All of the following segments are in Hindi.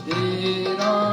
कृपा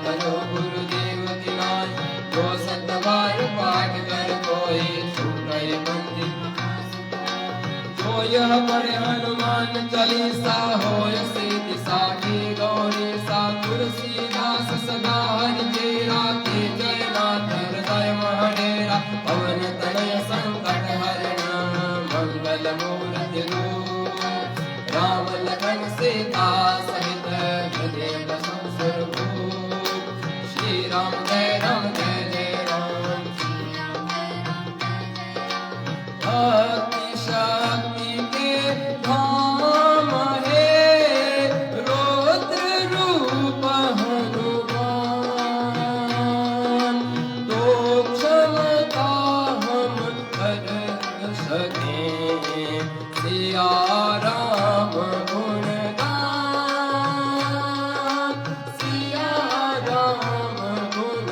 करो गुरुदेव की नाई, जो सतबार पाठ कर यह पढ़े हनुमान चालीसा होय सिद्धि साखी गौरी सा तुलसीदास सदा हरि चेरा के जय नाथ हृदय महडेरा पवन तनय संकट हरण मंगल मूर्ति रूप राम लखन सीता सहित हृदय संसुर भूप श्री राम जय जय राम भक्ति शक्ति के धाम है रौद्र रूप हनुमान तो क्षमता हम कर सके सिया राम गुण गान सिया राम गुण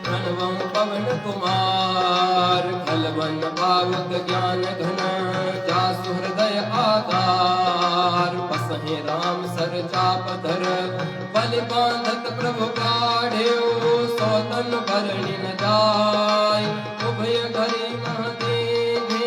प्रणवं पवन कुमार खलवन पावक ज्ञान घन जासु हृदय आधार बसहि राम सर चाप धर बलि बांधत प्रभु काढ़ेऊ सौतन भरणी न जाय उभय घरी महदेवी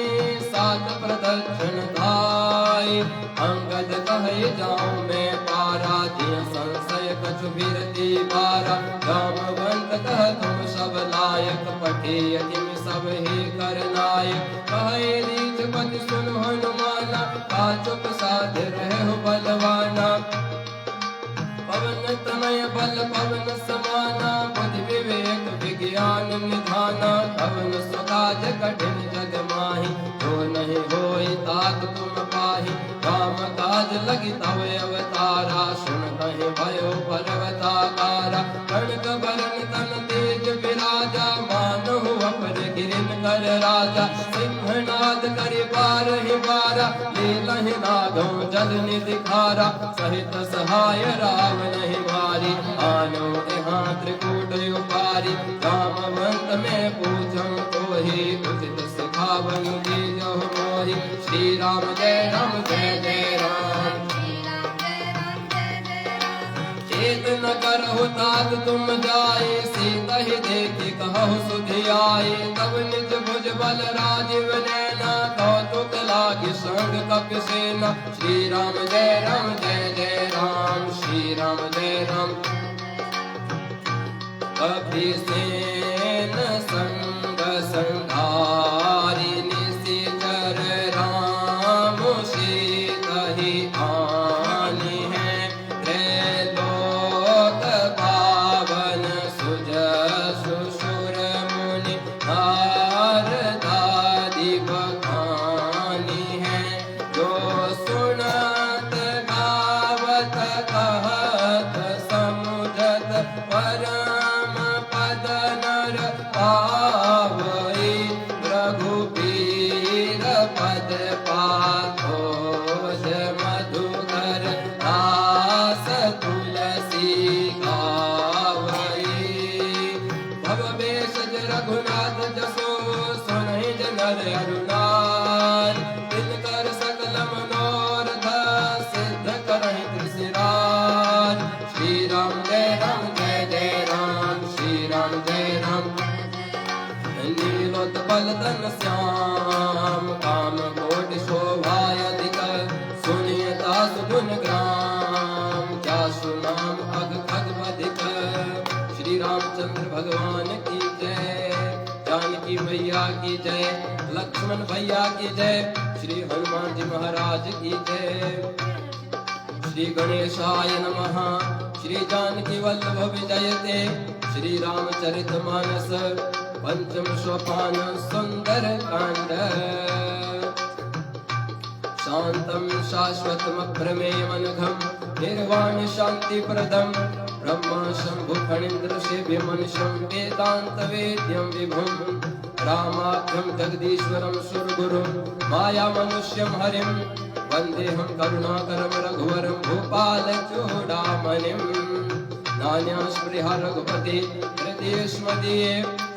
सात प्रदक्षिण धाय अंगद कहे जाऊं मैं पारा जिय संशय कछु बिरती बारा जामवंत कह तुम सब लायक पठे यतिम सब ही कर नायक कहे रीच पति सुन हनुमाना का चुप साध रहे बलवाना पवन तनय बल पवन समाना बुद्धि विवेक विज्ञान निधाना पवन सुकाज कठिन जग माही जो नहीं होई तात तुम पाही काम काज लगी तव अवतारा सुन कहीं भयो पर्वताकारा कणक बरन तन तेज विराजा मानहु अपर गिरिन कर राजा सिंहनाद करि बार ही बारा लीलहि नागौ जल निधि खारा सहित सहाय राम नहीं मारी आनो यहाँ त्रिकूट उपारी जामवंत में पूछं तो ही उचित सिखावन दीजो मोहि श्री राम जय राम चेत न करहु तात तुम जाए सीता ही देखी कहु सुधि आए तब निज भुज बल राजीव नैना कौतुक लागी संग कपि सेना श्री राम जय राम श्री राम जय राम कपि सेन संग संधारी निशिचर राम सीता ही आनी है त्रैलोक पावन सुजसु सुर मुनि नारदादि बखानी है जो सुनत गावत कहत समुझत परम पद नर पावई रघुबीर पद पाथोज मधुकर दास तुलसी गावई भव भेषज रघुनाथ जसो सुनहि जनर अरुणार तिनकर सकल मनोरथ सिद्ध करहि त्रिशिरार श्री राम जय राम श्री राम जय राम नीलोत्पल तन श्याम काम कोटि शोभायधिक सुनियता सुगुण ग्राम क्या सुनाम अग खग बधिक श्री रामचंद्र भगवान की जय जानकी मैया की जय लक्ष्मण भैया की जय श्री हनुमान जी महाराज की जय श्री गणेशाय नमः श्री जानकी वल्लभ विजयते श्री रामचरित मानस पंचम सोपान सुंदर कांड शांतम शाश्वतम प्रमेयमनघम निर्वाण शांति प्रदम ब्रह्म शंभु फणीन्द्र सेव्य मनुष्यम वेदांत वेद्यम विभुम रामाख्यम जगदीश्वरम सुरगुरुम माया मनुष्यम हरिम वंदेहम करुणाकरम रघुवरम भूपाल चूड़ामणिम नान्यास्पृहा रघुपति हृदयेष्मदीये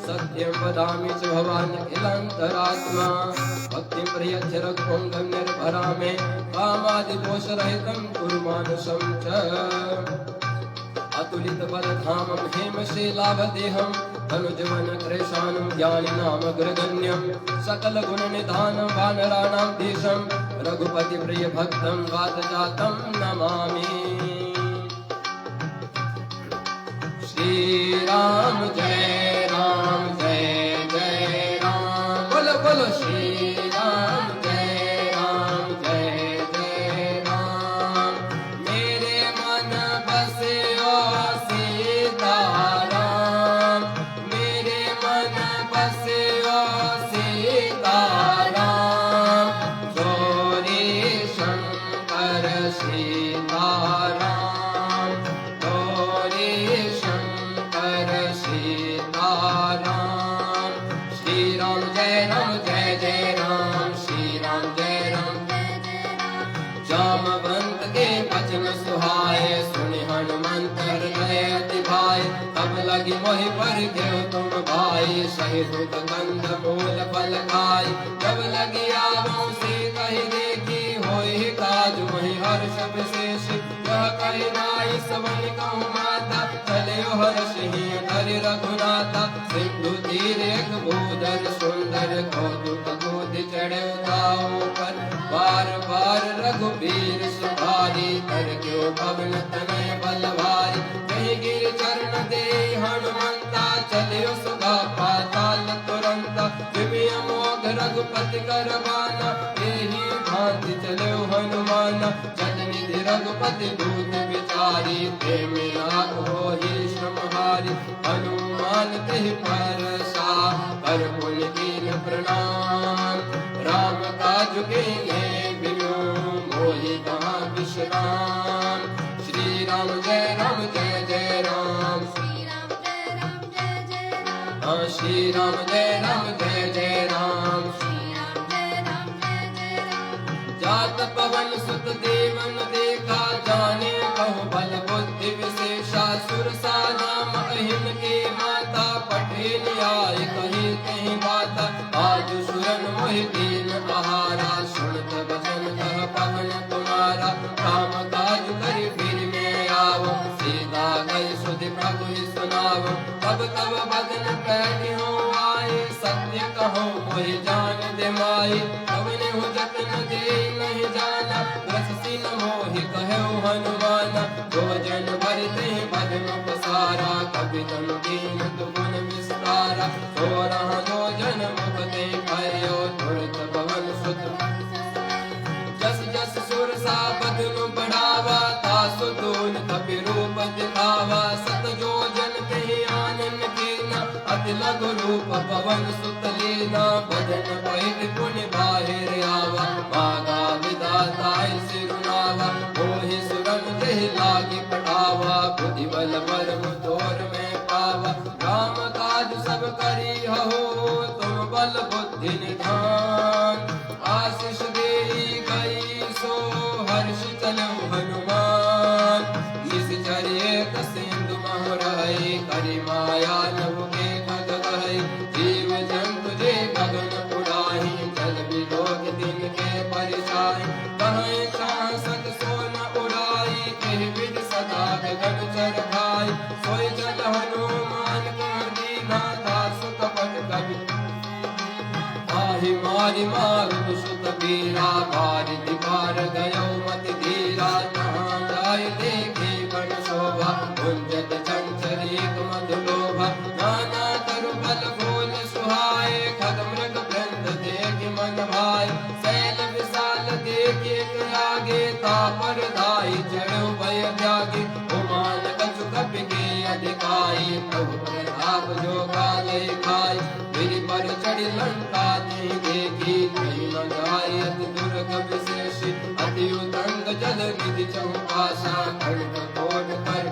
सत्यं वदामि च भवान् अखिलान्तरात्मा भक्तिं प्रयच्छ रघुपुङ्गं निर्भरा मे कामादिदोषरहितं कुरु मानुषं च अतुलित बलधामं हेमशीलावदेहं अनुजवन क्रेशानं ज्ञानिनामग्रगण्यं सकलगुणनिधानं वानराणां धीशं रघुपतिप्रियभक्तं वातजातं नमामि। श्री राम जय जय राम। बोलो बोलो श्री राम जय जय राम। मेरे मन बसियो सीताराम, मेरे मन बसियो सीताराम। जोरी शंकर सीताराम, जोरी शंकर सीताराम। श्री राम जय राम, श्री राम जय राम। जामवंत के वचन सुहाए, सुनि हनुमंत हृदय अति भाए। तब लगी मोहि पर घेउ तुम भाई, सही दुख कंद मूल फल खाई। जब लगी आवों से कही देखी, होई काज मोहि हर्ष विशेष। यह कही नाई सवन कहूँ माता, चले हर्षहि धरि रघुनाथा। सिंधु तीर एक भूधर सुंदर, कौतुक दूध चढ़े दाऊ पर। बार बार रघुबीर सुधारी, कर क्यों पवन तनय बल भारी। कहीं गिर चरण दे हनुमंता, चले सुगा पाताल तुरंता। विमि अमोघ रघुपति करवाना, एहि भांति चले हनुमाना। जन निधि रघुपति दूत विचारी, ते मिला होहि श्रमहारी। हनुमान तेहि परसा, कर पुनि कीन प्रणाम। राम काज कीन्हे बिनु, मोहि कहाँ विश्राम। श्री राम जय राम। हाँ श्री राम जय राम। जात पवन सुत देवन देखा, जाने कहु बल बुद्धि विशेषा। सुरसा नाम अहिन के माता, पठेल आए कही कहीं बाता। आज सुरन मोहि दीन आहारा, सुनत वचन कह पवन तुम्हारा। काम काज करि फिर में आवो, सीधा गई सुधि प्रभु ही सुनावो। तब तब बदन पैठ हो आए, सत्य कहो मोहि जान दे माई। कवने हो जतन दे नहीं जाना, रससी न मोहि कहु हनुमाना। भोजन भरते बदन पसारा, कभी तनु दीन दुगुन विस्तारा। सोरह भोजन मुखते भयो, तुरत पवन सुत। जस जस सुरसा बदन बढ़ावा, तासु दून कपि रूप दिखावा। सत जो जन कहि आनन कीना, अति लघु रूप पवन सुत लीना। बदन पैठ पुनि बाहिर आवा, मागा विधाता सिरुनावा। मोहि सुरन जहि लागी पठावा, बुद्धि बल बरम तोर में पावा। राम काज सब करी हो, तुम बल बुद्धि निधान। आशीष देई गई सो, हर्ष चलो हनुमान। निश्चर एक सिंधु मह रही, करि माया नभ के खग गई। जीव जंतु जे गगन उड़ाही, जल बिलोक दिन के परिछाई। कहीं चाह सक सो न उड़ाई, एहि विधि सदा गगन चर खाई। सोई जल हनुमान को दीना, दासु कपट कवि आहि मारि मारुत सुत पीरा। भारि दिवार गयो मति धीरा, जहाँ जाय देखे बन शोभा। गुंजत चंचल एक मधु लोभा, नाना तरु बल बोल सुहाए। खग मृग वृंद देखि मन भाए, शैल विशाल देखि एक आगे। तापर धाई चढ़ो भय त्यागी, उमान कछु कपि के अधिकाई। प्रभु प्रताप जो काले खाई, गिरि पर चढ़ी लंका नहीं देखी। कहीं न जाय अति दुर्ग विशेषी, अति उदंड जल निधि चौपासा। खड्ग कोट कर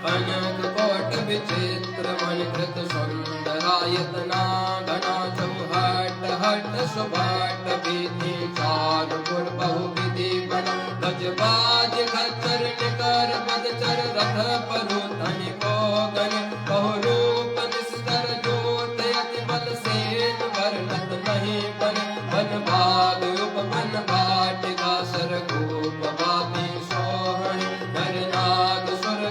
कनक कोट विचित्र, मन कृत सुंदरायतना। घना चौहट हट सुभट, बीती चार पुर बहु विधि बन। गजबाज खच्चर निकर पदचर, रथ परु तनि को गन। बहु रूप निस्तर जोत, अति बल सेन वर्णत नहीं बन। बन भाग उपवन बाटिका, सरगोप वापी सोहन। नर नाग सुर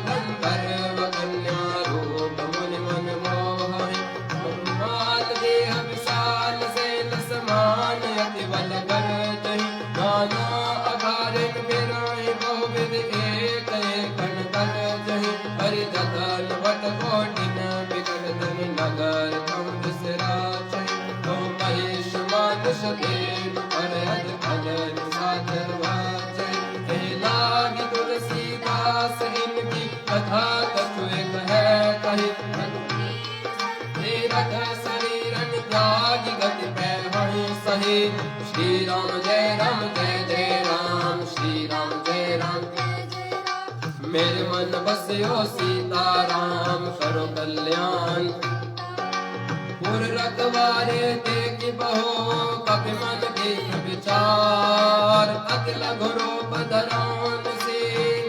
बदन वट कोटिन बिकटतन नगर तुम बिसराचै तुम महेश मानुष देव अरहद कलन सादर वाचै हे लाग तुलसीदास इनकी कथा कछु एक है कही रथ शरीरन त्याग गति पै वहीं सही श्री राम जय राम श्री राम जय राम मेरे मन बस्यो सीताराम करो कल्याण पुर रखवारे देखी बहो कपि मन देख विचार अति लघु रूप धरान से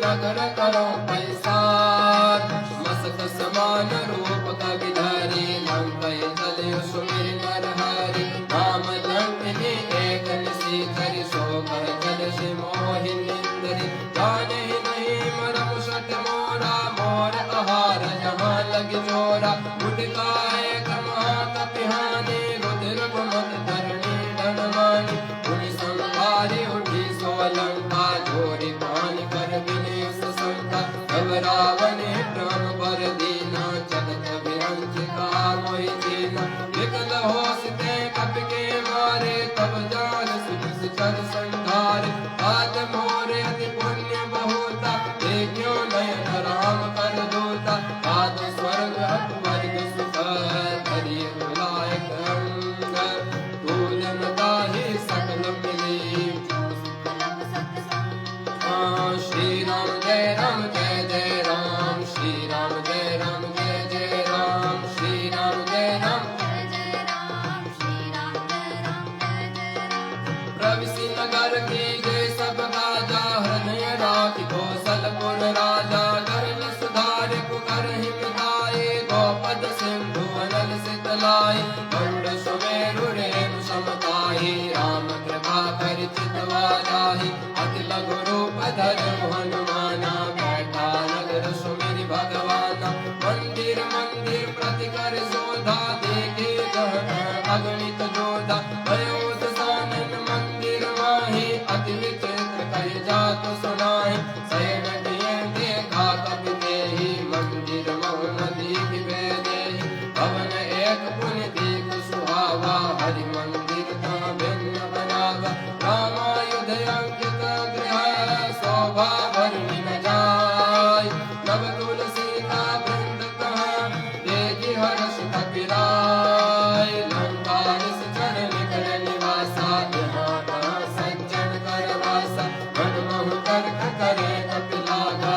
नगर करो पैसार मसक समान रूप कवि धरी लंकय चले सुमिर नर हरि नाम लंकनी एक निशी धरि शोभा जल से मोहि निंदरि जाने नहीं मरम सट मोरा मोर आहार जहाँ लग जोरा उठकाए कमा कपिहाने रुद्र गुमत धरणी धनवानी उनि संहारी उठी सोलंका जोरी पान कर विनेश संका तब रावण प्राण पर दीना चलत विरंचिका मोहि दीना निकल होसते कपि के मारे तब जान सुनिस चर संधारे आद मोरे अति पुण्य बहुता देखियो नयन राम कर दूता आद स्वर्ग अपवर्ग सुख धरि बुलायक अंग दूलन दाहि सकल मिली श्री राम जय राम श्री राम जय राम श्री राम जय राम प्रविशि नगर की जय सब राजा हृदय राखि कौशलपुर राजा करण सुधार कुकर हिमताए गोपद सिंधु अनल सितलाई गरुड़ सुमेरु रेणु समताहि राम कृपा कर चितवा जाहि अति लघु रूप धर हनुमाना बैठा नगर सुमिरि भगवाना मंदिर मंदिर प्रति कर शोधा देखे अगणित जोधा भयोद सानन मंदिर माहि अति विचित्र कह जात सुनाहि सैन दिए देखा कपि देहि मंदिर महु नदी देहि भवन एक पुण्य देख सुहावा हरि मंदिर तहाँ भिन्न बनावा रामायुध अंकित गृह शोभा भरनी न जाय नव तुलसी का वृंद कहाँ देखी हर्ष कपिराय लंका निस चरण निकल निवासा यहाँ कहाँ सज्जन कर वासा मन महु तर्क करे कपिलागा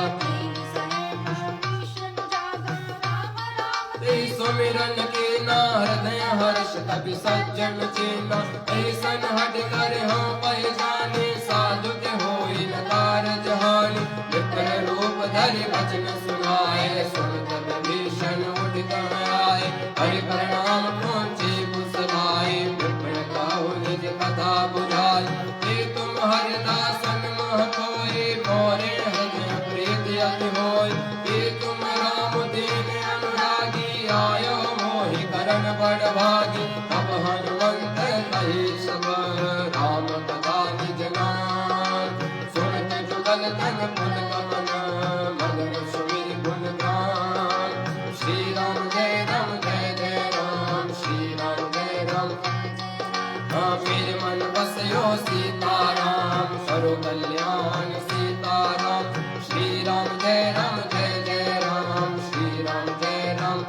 सुमिरन के ना हृदय हर्ष कपि सज्जन चेना ऐसन हट कर हो पहचाने साधु के होई न कारज हानि विप्र रूप धरि वचन सुनाए सुनत विभीषण उठ आए हरि प्रणाम पहुँचे कुशलाए विप्र कहु निज कथा बुझाई हे तुम हरिदासन मह कोई मोरे हृदय प्रीति अति होय हे तुम राम दीन अनुरागी आयो मोहि करण बड़ भागी तब हनुमंत कही सब राम कथा निज नाम सुनत जुगल तन पुन कमन मगन सुमिर गुण गान श्री राम जय राम श्री राम जय राम मेरे मन बसयो सीताराम करो कल्याण सीताराम श्री राम जय राम श्री राम जय राम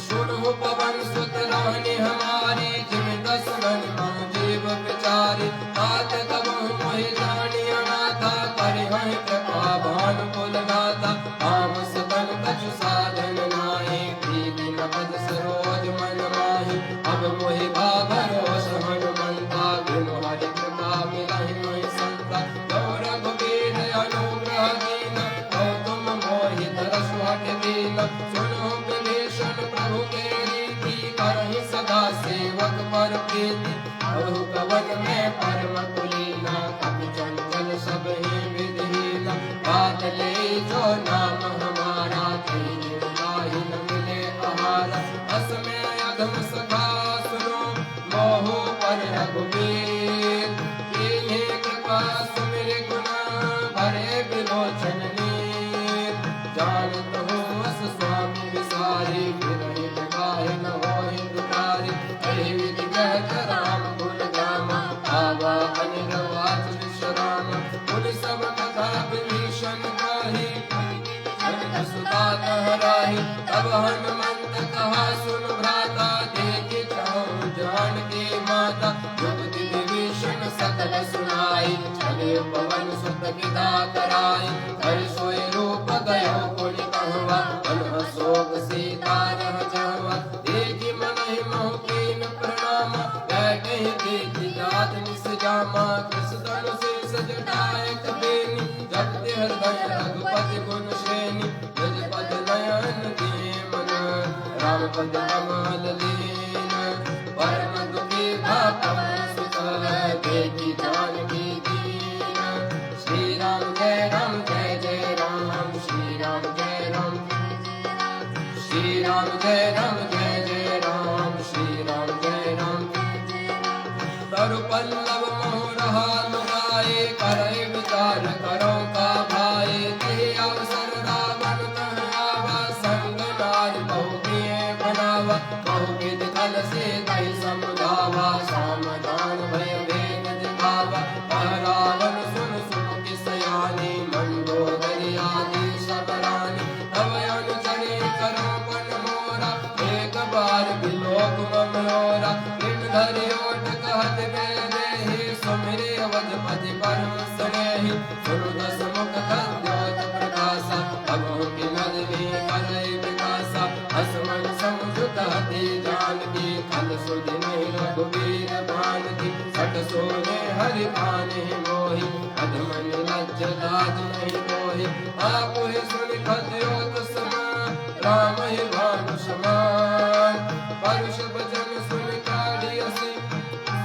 सुनो पवन सुत रानी हमारी जिम दसमन हम जीव विचारी तात तब मोहि जानी अनाथा करि हहि कृपा भानु कुल गाता आम सतन कछु साधन नाहि प्रीति न पद सरोज मन माहि अब मोहि भाभरोस हनुमंता बिनु हरि कृपा मिलहि मोहि संता गौर रघुवीर अनुग्रह दीन गौतम मोहि तरसु हठ दीन सुनो विभीषण प्रभु के रीति करहि सदा सेवक पर प्रीति अहु कवन में परम कुलीना कपि चंचल सब ही विधिहीना बात ले जो नाम हमारा तेरे नाहि न मिले आहारा अस में अधम सखा सुनो मोहो पर रघुवीर कीन्ही कृपा सुमिर गुना भरे बिलोचन नीर जानत हो मुनि सब कथा विभीषण कही, सुता तहराही। तब हनुमंत कहा सुन भ्राता, देखि चाहूं जानकी माता। जुगति विभीषण सकल सुनाई, चले पवन सुत विदा कराई। हर सोई रूप गयो पुनि कहवा, अनहसोक सीता रह जहवा। देखि मनहि मोह कीन प्रणामा, बैठहि देखि जात निस जामा। कृष्ण धनुष जटाए कबीनी, जपति हृदय रघुपति गुण श्रेणी। निज पद नयन दीमन, राम पद कमल लीन। परम दुखी भापम सुत, देखि जानकी दीन। श्री राम जय राम जय जय राम, श्री राम जय राम, श्री राम जय राम जय जय राम, श्री राम जय राम। तरु पल्लव मोह रहा लुगाए, करई विचार करो का भाई। तेहि अवसर रावण तह आवा, संग नार बहु किए बनावा। बहु विधि कल से तहि समझावा, सामधान भय भेद दिखावा। कह रावण सुन सुन कि सयानी, मंदोदरी आदि सब रानी। तब अनुचरी करो पन मोरा, एक बार बिलोक मम ओरा। धरि ओट कहत बेदेहि, सुमिरि अवधपति परम स्नेहि। सुनु दस मुख खद्योत प्रकाशा, अबहुँ बिमल ही करई विकासा। हसमन समुझ कहती जानकी, खल सुधि नहीं रघुबीर भानकी। सठ सोने हरि भाने मोहि, अधमन लज्ज लाज नहीं मोहि। आपुहि सुनि खद्योत समान, राम ही भानु समान। परुष बचन सुनि काढ़ियसि,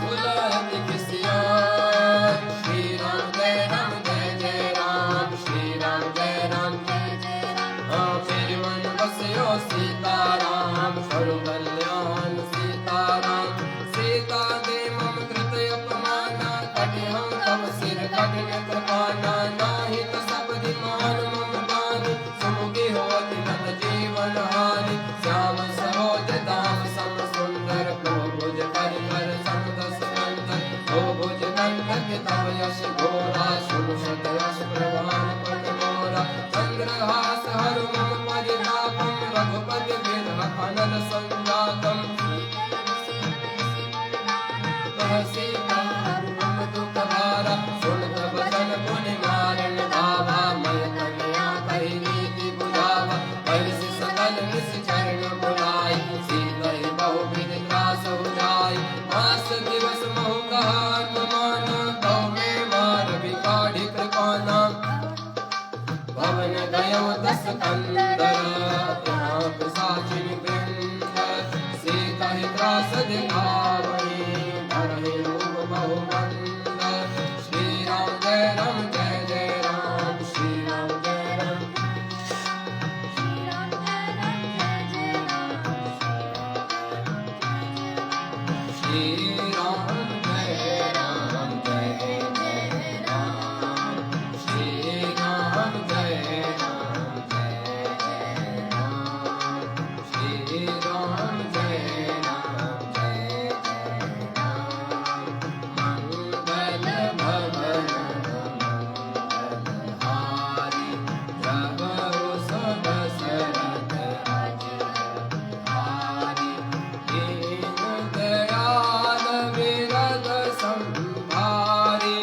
बुलायति किसियान। श्री राम जय राम जय जय राम, श्री राम जय राम जय जय राम। मेरे मन बसयो सीताराम, स्वरु कल्याण सीताराम। सीता दे मम कृत अपमाना, कटि हम तव सिर कटि कृपाना। नाहि त सब मान मम बानी, सुमुखी होति नत जीवन हानि। श्याम सरोज दाम सम सुंदर, भुज कर कर समदस कंदर। भुज कंठ तव यश घोरा, शुभ शत यश प्रभान पद मोरा। चंद्रहास हरु मम परितापम, रघुपति बिरह अनल संतापम। कह सीता हरु मम दुख भारा, सुनत बचन मुनि मारन धावा। मैं कन्या कहि नीति बुझावा, हर्षि सकल निश्चरण बुलाई। सीतहि बहु विधि त्रास उजाई, मास दिवस महु कहा माना। तौ में मार बिकाढ़ि कृपाना, भवन गयो दस कंदर। यहाँ पिशाचिनि वृंद, सीतहि त्रास दिखावहि। धरहि रूप बहु मंद, श्री राम जय राम जय जय राम, श्री राम जय राम, श्री राम जय राम जय जय राम। श्री राम जय राम जय जय राम, श्री राम जय राम जय जय राम। श्री राम जय राम जय जय राम। मंगल भवन मंगल हारी, प्रभु सब दशरथ अजिहारी। दीन दयाल विरद संभारी,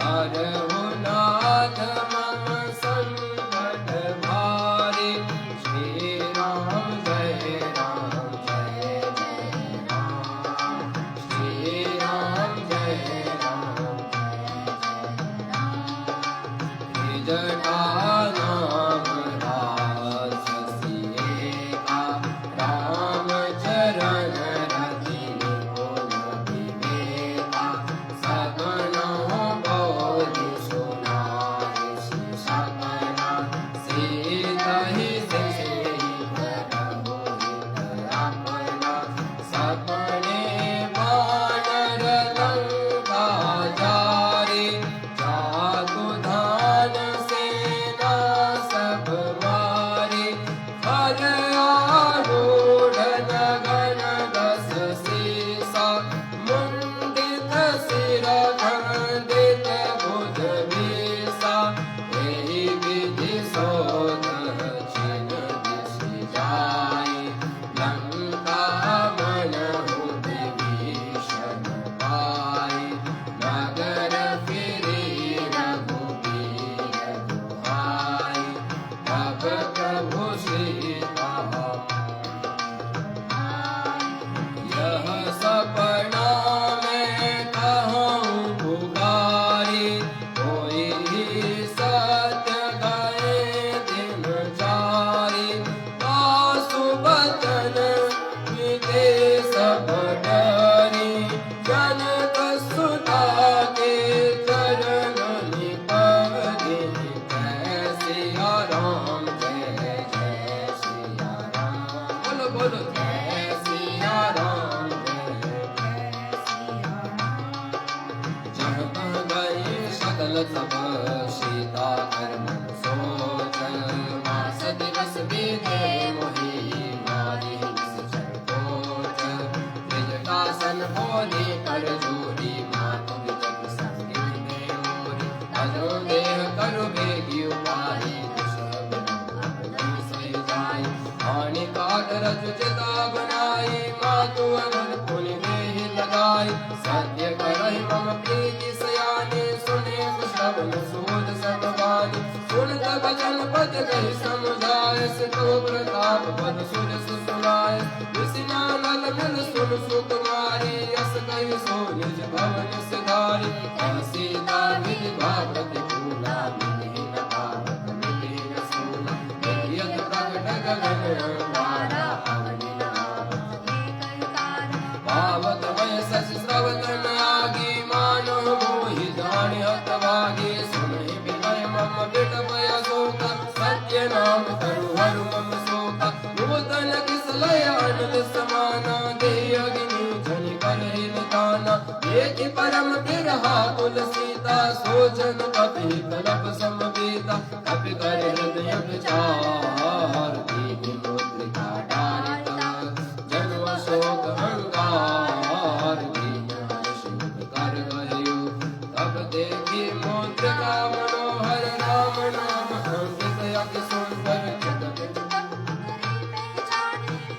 हरहु नाथ मम संकट भारी। श्री राम जय राम जय जय राम, श्री राम जय राम जय जय राम। निज नाम राजसी एका, राम चरण रति निपुण विवेका। सगुनहु बोधि सुनाहि सकला, सीतहि सिहि करहु हित अपना। सपने वानर लंका जारी, जातु धान सेना पुन सूद समवानी सुनत बचन पद कहि समुझाय सितो प्रताप पद सुर सुनाय विसिनानल मिल सुन सुकुमारी यस कहि सो निज भवन सिधारी सीता विधवा प्रतिकूला मिलिन पावक मिलिन सूला यद प्रगट गगन अंगारा अवनिन आवत एक कार पावत मय शशि श्रवतन आगी मानो मोहि जानि हतवागी सुनि विनय मम विटपय शोक सत्य नाम तरु हरु मम शोक नूतन किसलय अनल समाना देहि अग्नि जनि कलहि निदाना एक परम बिरहा कुल सीता सोचन कपि कलप समवेता कपि कर हृदय विचार दीनि मुद्रिका डारिता जन्म शोक अंगार दीन हर्ष कर गयो तब देखी मुद्रिका मनोहर राम नाम अंकित अति सुंदर जगत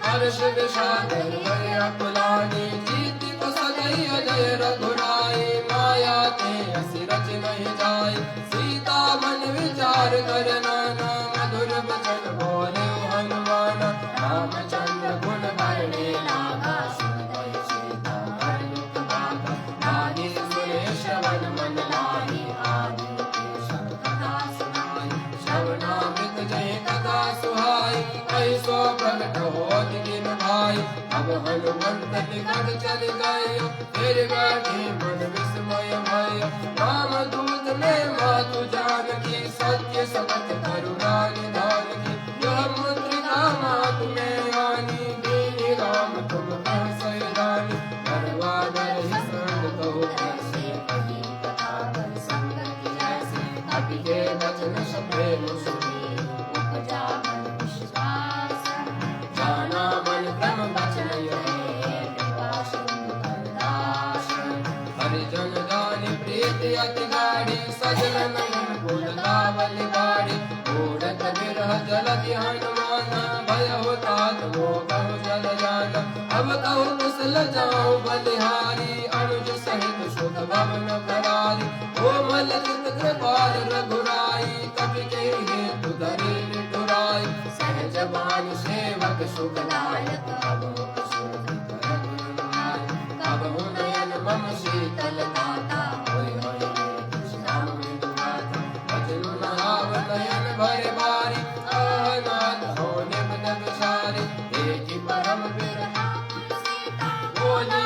हर्ष विषादर भय अकुलानी जीति को सदै अजय रघुराई माया ते असि रच नहीं जाय सीता मन विचार कर नाना मधुर वचन बोले हनुमान रामचंद्र गुण भरने लागा सुनय सीता हर दुख भागा नारी सुने श्रवण मन लाही आदि केशव कथा सुनाई श्रवणामृत जय कथा सुहाई ऐसो प्रगट होत दिन भाई अब हनुमंत निकट चल गए फिर बैठे मन विस्मय भय राम दूत ने मातु जानकी सत्य सतत करुणा निधान की यह मुद्रिका मातु में आनी दीनी राम तुम कह सैदानी करवा दरहि संग कहो कैसे कही कथा कर संग जैसे कपि के वचन सभे सुने उपजा मन विश्वास जाना मन क्रम वचन यह हरिजन जानि प्रीति अति गाढ़ी सजल नयन कुल लावली बाड़ी ओढ़त बिरह जलति हनुमाना भय होतात मोह जल जाना अब कहु कुशल जाऊं बलिहारी अनुज सहित सुख भवन करारी कोमल चित कृपाल रघुराई कपि के हेतु धरे निठुराई सहज बान सेवक सुखदायक अब मुख शोभित रघुनाय अब नयन मम शीतल दाता होय होय श्याम विदुराता बचनु नहाव नयन भरे बारी अनाथ होने बदन सारी एक परम बिरहा बोली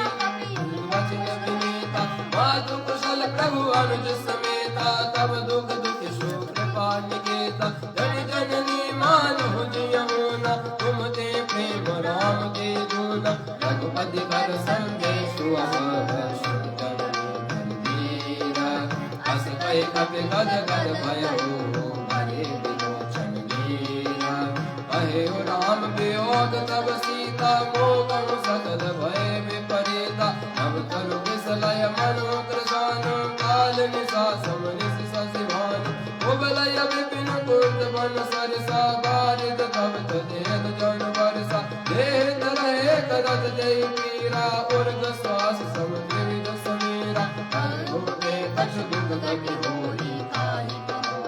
वचन विनीता मातु कुशल प्रभु अनुज समेता तब दुख दुख शोक कृपा निकेता जन जननी मानो जियमुना तुम ते प्रेम राम के दूना रघुपति कर संदेश अस कहि कपि गद गद भयो भरे विलोचन मीरा कहे राम वियोग तब सीता मोह सकल भय विपरीता अब तरु विसलय मनो कृशान काल निशा समनिस ससिभान उबलय विपिन कुंज वन सरसा बारिद तब तदेह जन वर्षा देह तरह करत जय पीरा उर्ग श्वास समुद्र विद समीरा भूपे कछु दुख कभी होई काहि कहो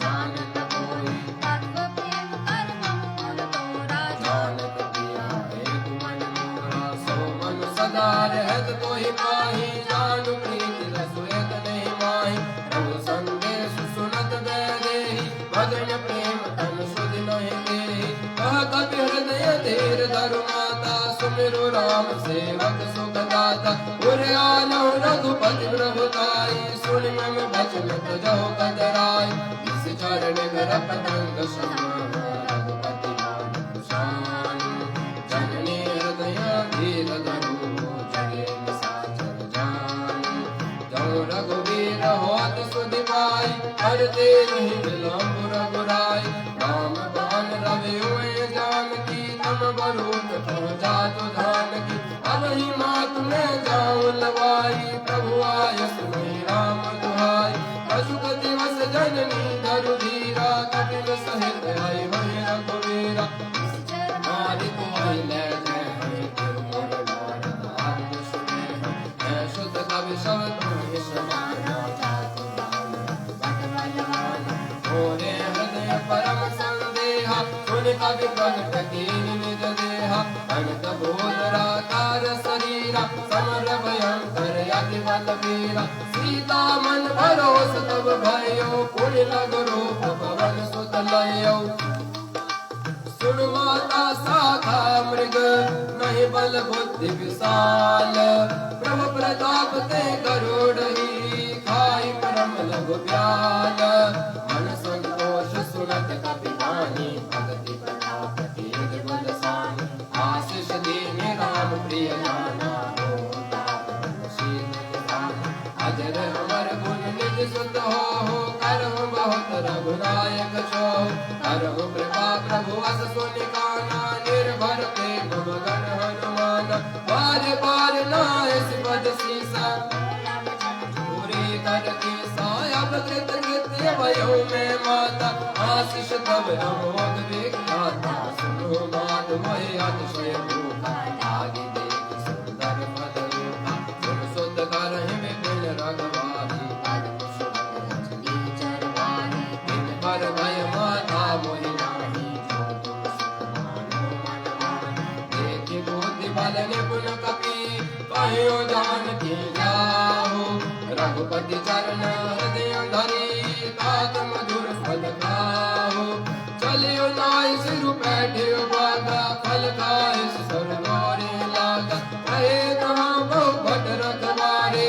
जान न कोई तत्व प्रेम कर मम कुल तोरा जानत पिया एक मन मोरा सो मन सदा रहत तोहि पाहि जानु प्रीति रसोयत नहीं माहि रघु संदेश सुनत दय देहि भजन प्रेम तन सुध नहीं देहि कह कपि हृदय धीर धरु माता सुमिरु राम सेवक सुखदाता उरे आलो रघुपति प्रभुताई सुनि मम वचन तजहु कतराई इस चरण कर पतंग समान रघुपति नाम शान जननी हृदय धीर धरु जगे निशाचर जान जो रघुवीर होत सुधि पाई हरते नहीं विलंब रघुराई राम बाण रवि हुए जानकी तम बरूप पहुँचा तो धान की अब ही मात में जाऊं लवाई प्रभु आय सुनि राम दुहाई अशुक दिवस जननी धरु धीरा कपिल सहित आई हुई रघुवीरा मारी को ले जय हरि तिरुपुर नारद आदि सुने मैं शुद्ध कवि सब तुम्हें समाना जातु मोरे हृदय परम संदेहा सुन कवि प्रगट कीन निज देहा अनंत भूधराकार शरीरा समर भयंकर अति बलवीरा सीता मन भरोस तब भयो पुण्य लग रूप पवन सुत लयो सुन माता साधा मृग नहीं बल बुद्धि विशाल प्रभु प्रताप ते गरुड़ही खाई परम लघु ब्याल मन संतोष सुनत कपि वाणी भगति प्रताप तेज बलशानी आशीष दीने राम प्रिय जाना अजर अमर गुण निज सुत हो करहु बहुत रघुनायक छो करहु कृपा प्रभु अस सुनि काना निर्भर प्रेम मगन हनुमान बार बार नायस पद सीसा पूरी करके सायब कृत कृत्य भयो में माता आशीष तब अमोघ विख्याता सुनो मात मोहि अतिशय भूखा आगे देख सुंदर पद रूपा सुन सुत करहि विपिन रघुवारी पर भय माता मोहि नाही जो तुम सुख मानो मन मानी देखि बुद्धि बल निपुण कपि कहियो जानकी जाहु रघुपति चरण हृदय धरि तात मधुर फल खाहु चलियो नाय सिर बैठियो बागा फल खाए सर गोरे लागा कहे कहाँ बहु भट रखवारे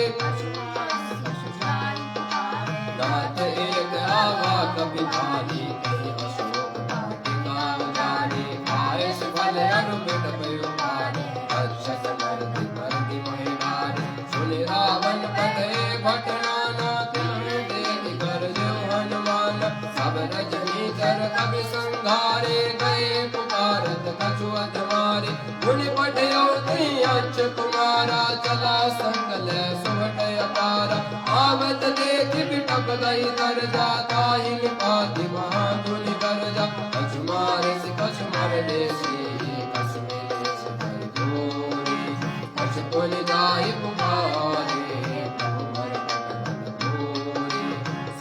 दात एक आवा कपि भारी कहीं अशोक वाटिका उजारी आयस फल अरुमित भयो पारी अक्षत नरति करति महिलारी सुनि रावण पते घटनाना तिन्हि देखि कर जो हनुमान सब रजनी चर कवि संघारे गए पुकारत कछु अधमारे मुनि पठयो ति अच्छ कुमारा चला संकल सुभट अपारा आवत देखि बिटप गई कर जाता ही निपाति महाधुनि कर जा कछु मारे से कछु मर देसी कछु मिले से कर जोरी कछु पुनि जाहि पुकारे प्रभु मर पट भूरी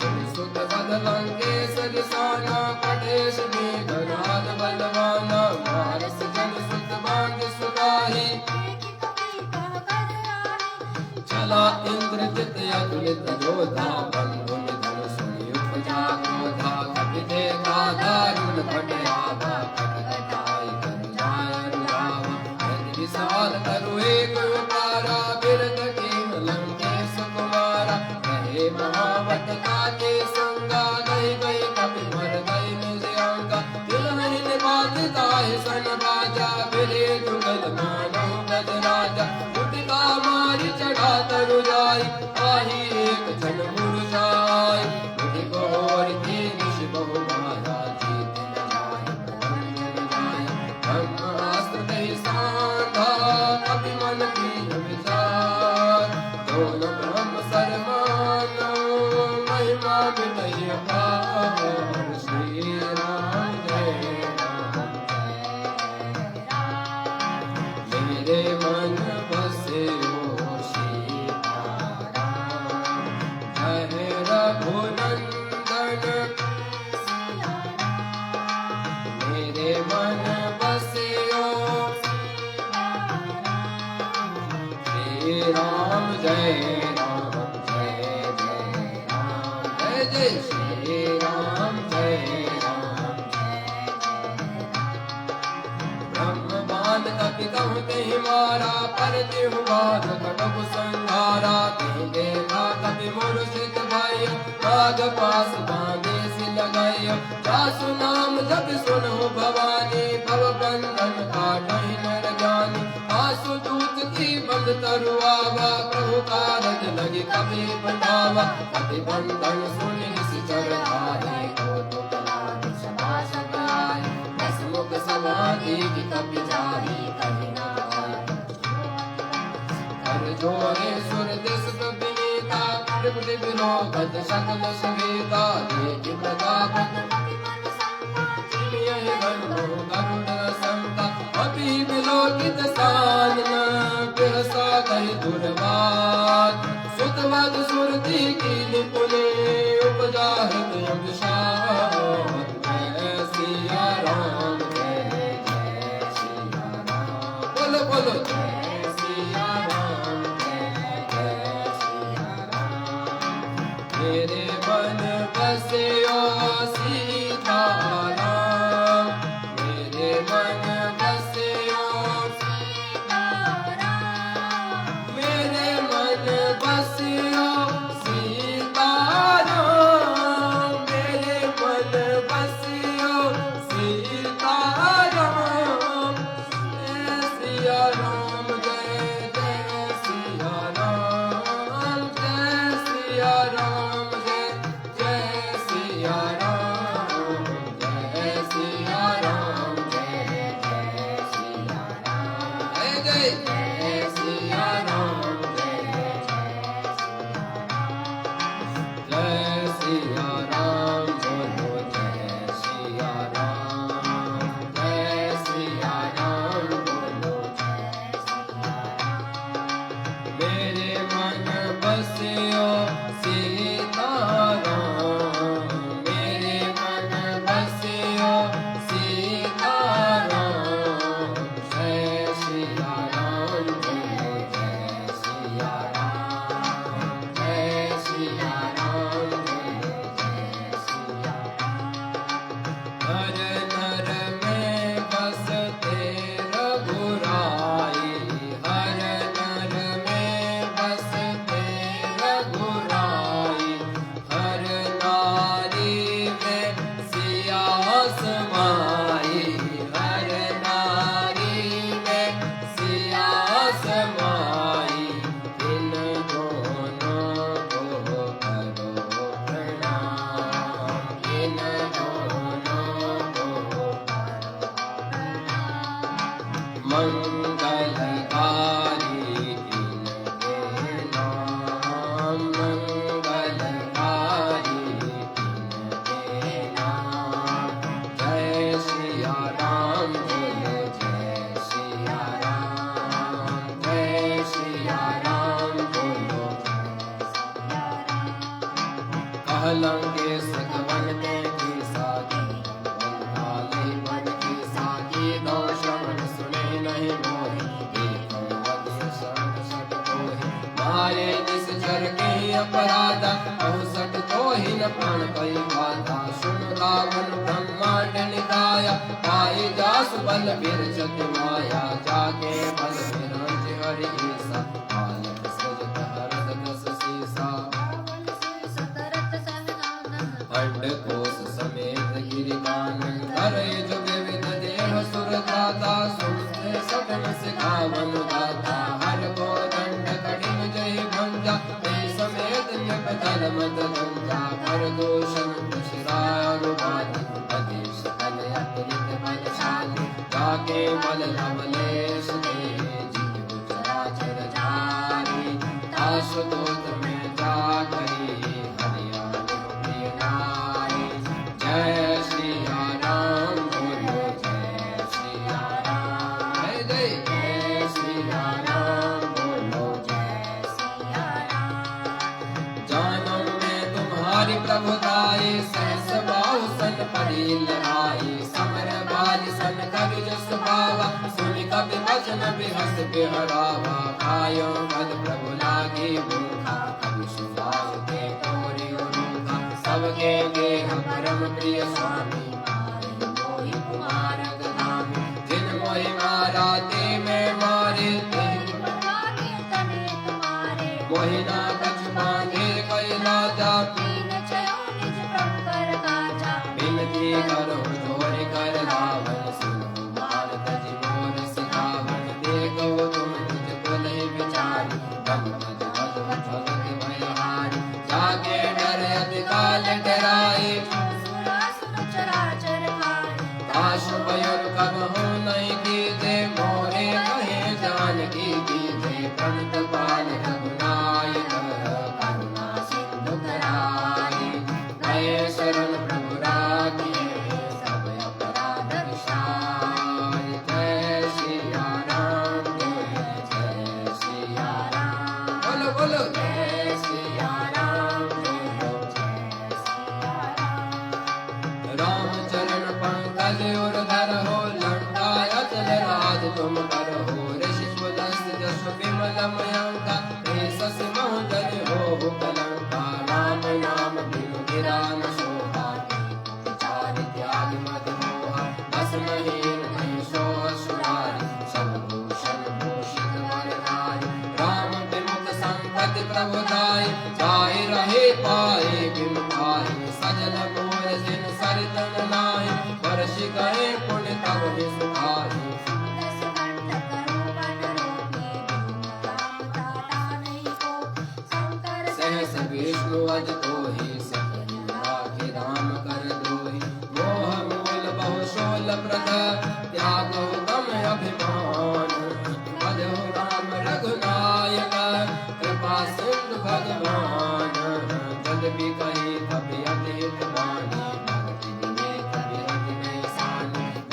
सुनि सुत बद लंकेश दिसाना पटेश मेघनाद बलवाना मानस जन सुत भाग्य सुगाही चला इंद्रजित अतुलित योधा बंधु निधन सुनि उपजा क्रोधा कपि देखा दारुण घट आवा कट कटाई कर जाय रुलावा यदि विशाल तरु एक उपारा बिरद कीन लंकेश कुमारा कहे महावत काके संगा गई गई कपि मर गई निज अंगा तिलहि निपात ताहि सन बाजा बिरे जुगल मानो गज राजा कुटिका मारी चढ़ा तरु जाई आही एक जन मुरझाई मुझे गौर की निश बहु माया जीत न जाय प्रबंध न जाय ब्रह्मास्त्र दहि सांधा कपि मन की विचार दोनों ब्रह्म सरमानो महिमा मिटई अपार श्री राम जय मेरे मन बसे हो जय रघुनंदन मेरे मन बसे हो श्री राम जय राम जय जय राम जय जय श्री राम जय राम ब्रह्म बांध कपि कहु तेहि मारा पर तिहु बाध कटक संहारा तेहि देखा कपि मूर्छित भयो नाग पास बांधे सि लगायो जासु नाम जप सुनहु भवानी भव बंधन काटहि नर ज्ञानी आसु दूत की बंद तरुआवा प्रभु कारज लगे कपि बढ़ावा कपि बंधन सुनि निस चर धारे कौतुक लागे सदा सब आए हसमुख समाधि की कपि जाहि कहि न जाय कर जोरे सुर दिस विनीता त्रिपुटी विलोकत सकल सुवेदा देखि प्रताप चिलियहि गरुड़ गरुड़ संता अभी विलोकित सानन बिरसा कहि दुर्वाद सुत मद सुरति की निपुणे उपजा हृदय विशाल सीताराम मेरे मन बसियो मेरे मन बसियो सीताराम मेरे मन बसियो सीताराम जय सिया राम जय जय सिया राम जय सिया राम जय जय सिया राम जय सिया राम जय जय सिया राम जय जय सिया राम जय जय सिया राम बोलो जय सिया राम जय सिया राम बोलो मेरे मन बसियो सीताराम मेरे मन बसियो सीताराम जय सिया राम बोलो जय सिया राम जय सिया राम बोलो जय सिया हर नर में बसते रघुराई हर नर में बसते रघुराई हर नारी में सिया समाई हर नारी में सिया समाई इन दोनों को करो प्रणाम इन दोनों को मंगलकारी इनके नाम मंगलकारी इनके नाम जय सिया राम बोलो जय सिया राम जय सिया राम बोलो कहलंगे सगवनते की सागी काले बन की सागी दो श्रवण सुने नहीं मोहि एक वधु सठ सठ तोहि मारे निश्चर के अपराध बहु सठ तोहि न प्राण कई बाधा सुन रावण ब्रह्मांड निकाया पाई जासु बल बिरचत माया जाके बल बिरंज हरि ईसा पालक सजत हरद दस सीसा अंडकोश समेत गिरिकानन करे जुग विद देह सुर दाता सुनते सदन सिखावन दाता हर को दंड कठिन जय भंजा ते समेत निपतल मत गंजा कर दोषण शिरानुवादी अधीश कल अतुलित बलशाली जाके बल लवलेश दे जीव चराचर जारी आशुतोष में जा गई हरियाणा प्रिय नारी जय सिया राम बोलो जय सिया राम जय जय सिया राम बोलो जय सिया राम जानम में तुम्हारी प्रभुताई सहस बाहु सन परी लड़ाई समर बाली सन कवि जस बावा सुनि कवि वचन बिहस बिहरावा आयो पद प्रभु लागी भूखा कवि सुभाव के तोरी रूखा सबके देह परम प्रिय स्वामी मारे मोहि कुमार गदामी जिन मोहि मारा ते में मारे ते मोहि ना कछ बांधे कैला जा बिनती करो जोर कर रावण सुनो मान तजि मोर सिखावन देखो तुम तुझ को नहीं विचारी तब तज भगवत भगत भयहारी जाके डर अति काल डराई काश पयर कब हो नहीं कीजे मोरे कहे जान की कीजे प्रणत पाल रघुनायक करुणा सिंधु कराई गए शरण प्रभु राखिए सब अपराध विशाल जय सिया राम बोलो जय सिया राम बोलो बोलो जय सिया राम बोलो जय सिया राम चरण पंकज और धर हो लंकाया चल राज तुम कर हो ऋषि स्वदस्त जस विमल मयंका शशि महोदय हो कलंका राम नाम बिनु गिरा न शोभा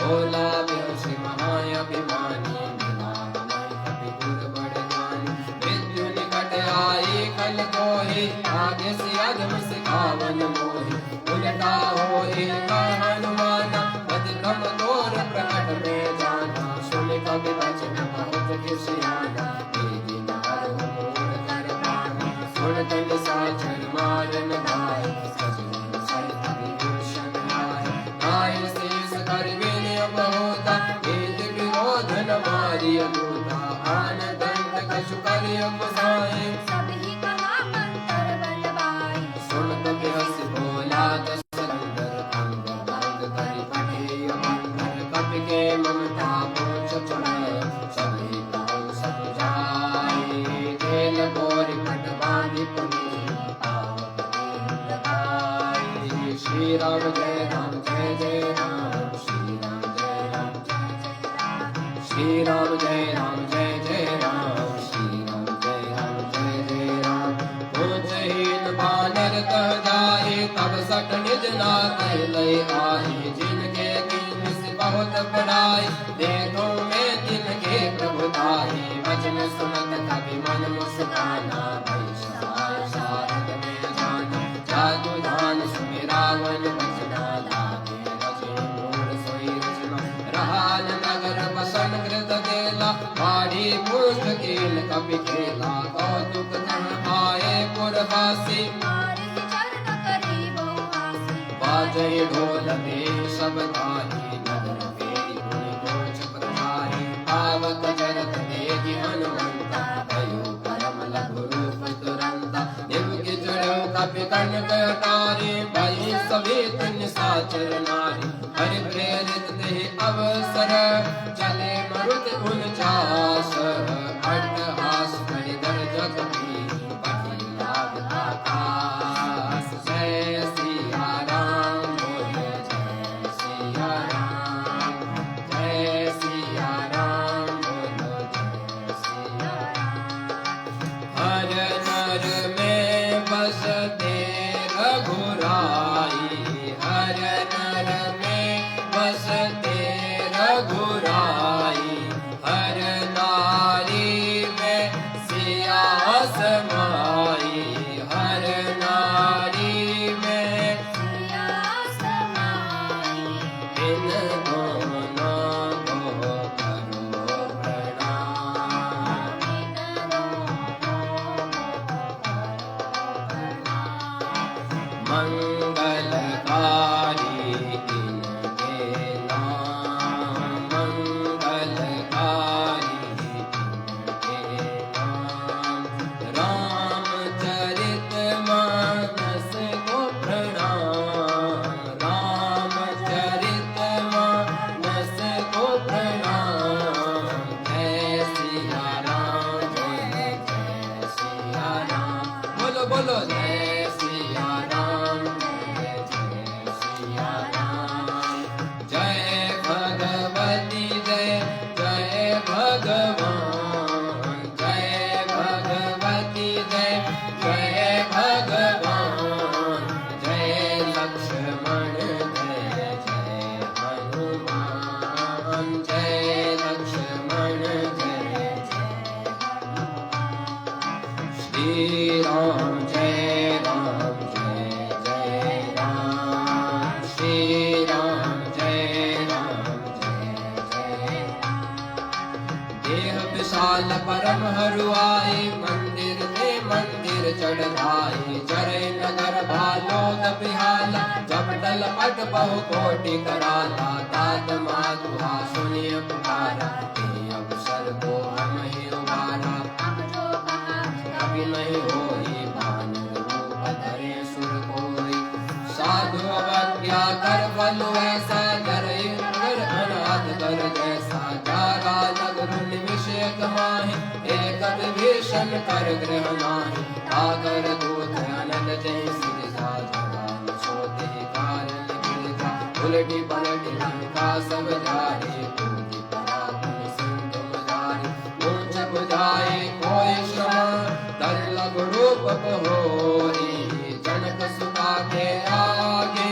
भोला बेहोशी महाअभिमानी निदान नहीं कभी दूर बढ़ जानी मृत्यु निकट आई कल कोई आगे से अधम सिखावन मोहि उल्टा होई का हनुमाना पद क्रम तोर प्रकट में जाना सुन कवि वचन बहुत खिसियाना तेरी नार मोर कर पाना सुन तन साचर मारन भाई सजन सहित विभूषण आए नाय शेष कर विनय बहुता वेद विरोध न मारिय दूता आन दंड कछु करिय बसाए सबहि कहा मंतर बलवाई सुन तब हंस बोला दस अंदर अंग भंग करि पठे मंत्र कपि के ममता पूछ चढ़ाए सभी गाँव सब जाए खेल गोरी पट बांधी पुनी पावक देह लगाई श्री राम जय राम जय जय राम श्री राम जय राम जय जय राम श्री राम जय राम जय जय राम श्री राम जय राम जय जय राम पूजहीन बानर कह जाए तब सट निज नाथ लय आए जिनके कीन से बहुत बड़ाई देखो मैं तिनके प्रभुताई वचन सुनत कभी मन मुस्काना भई सहाय सारद में जाना जादू धान सुमिरावन बचना लागे रचे मोर सोई रचना रहान नगर बसन कृत देला बाड़ी पुष्ट कील कपि खेला कौतुक धन आए पुरवासी मारे चरण करी बहुआसी बाजय ढोल दे सब धारी नगर फेरी गुण गोच प्रचारी पावक जरत देहि हनुमंता भयो परम लघु रूप तुरंता निवि चढ़ो कपि कनक अटारी भई सवेत निशाचर नारी हरि प्रेरित देहि अवसर चले मरुत उनचास अट्टहास करि दर्ज कपि पठि लाभ आकाश जय सिया राम बोल जय सिया राम जय सिया राम बोलो जय सिया हर नर में बसते रघुराई हर नर में बसते रघुराई हर नारी में सिया समाई हर नारी में सिया समाई इन दोनों को करो प्रणाम इन दोनों मंगलकारी इनके नाम मंगलकारी इनके नाम रामचरित मानस को प्रणाम रामचरित मानस को प्रणाम जय सिया राम जय जय सिया राम बोलो बोलो जय सिया राम जय जय सिया राम जय भगवती जय जय भगवान जय भगवती जय जय भगवान जय लक्ष्मण जय जय हनुमान जय लक्ष्मण जय जय श्री राम जय राम जय जय राम श्री राम जय राम जय जय देह विशाल परम हरुआई मंदिर में मंदिर चढ़ाई चरे नगर भालोद बिहाला जब डल पट बहु कोटि कराला तात माधुआ सुनिय पुकारा हे अवसर को हम ही उबारा हम जो कहा कभी नहीं होई भानर रूप धरे सुर कोई साधु अवज्ञा कर बलु ऐसा जरे कर अनाथ कर जैसा जारा नगर निमिषय कमाहि एक विभीषण कर गृह माहि आगर दूत अनल जय सिरसा जवान सोते कारण गिरजा उलटी पलटी लंका सब जारी पूजी पराक्रम सिंधु मजारी ऊंच बुझाए कोई श्रम तर लघु रूप होरी जनक सुता के आगे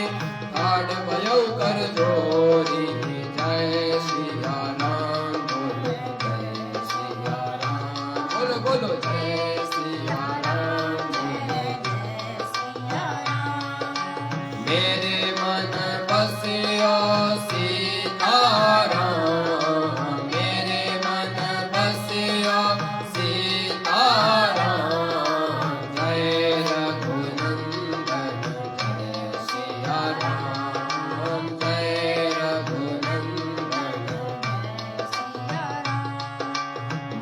ठाड़ भयो कर जोरी जय सिया राम बोलो जय सिया राम बोलो बोलो जय सिया राम बोलो मेरे मन बसियो सीताराम मेरे मन बसियो सीताराम जय रघुनंदन जय सिया राम जय रघुनंदन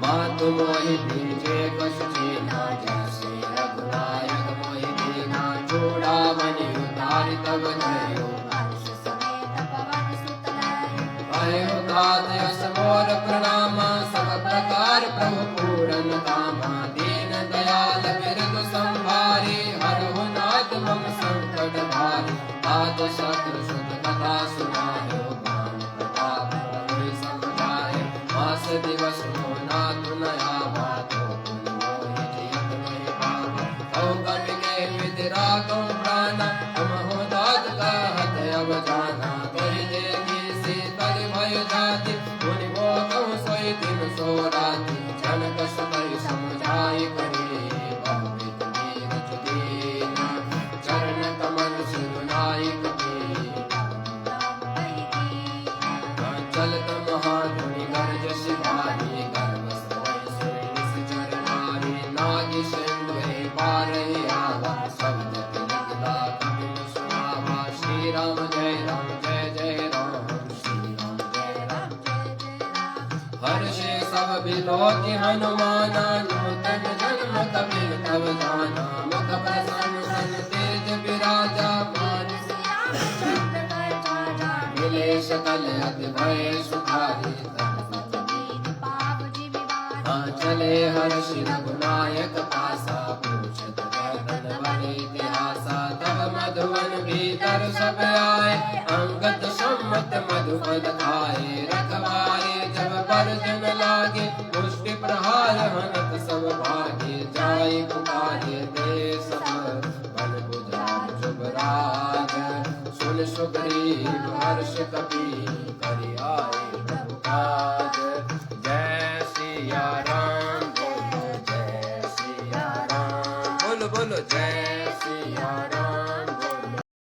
मातु मोहि दीजे कछु चीना जैसे रघुनायक मोहि दीना चूड़ामणि उतारि तब जयो भयो तात यस मोर प्रणाम सब प्रकार प्रभु पूरन कामा दीन दयाल बिरदु संभारी हरहु नाथ मम संकट भारी तात शत्रु सुत कथा सुनायो ज्ञान प्रताप प्रभु समझाए मास दिवस को नाथ नया बातो पुन मोहि जियत नहीं पावा औ कवि के विदरा को प्राणा हम हो दात का हत अब जाना कहि देगी शीतल भय जाति मुनि मोह सोई दिन सो राति जनक सुतई समझाई करी बहुविध नीरज दीना चरण कमल सिरुनाई कपी चलत महाधुनि गर्ज शिवानी गर्भ सोई सुई चरनारी नागी सिंधु पारहि आवा शब्द तिलकदा कपिल सुनावा श्री राम जय जय राम श्री राम जय राम हर्षे सब बिलोकी हनुमाना नूतन जन्म कपिल तब जाना मुख प्रसन्न सन तेज विराजा मानस मिले सकल अति भय सुखारी चले हर्षि रघुनायक पासा पूछत गर्दन बलि इतिहासा तब मधुवन भीतर सब आए अंगद सम्मत मधुपद खाए रखवारे जब परजन लागे मुष्टि प्रहार हनत सब भागे जाय पुकारे दे सब बल बुझार जुबराज सुन सुग्रीव हर्ष कपी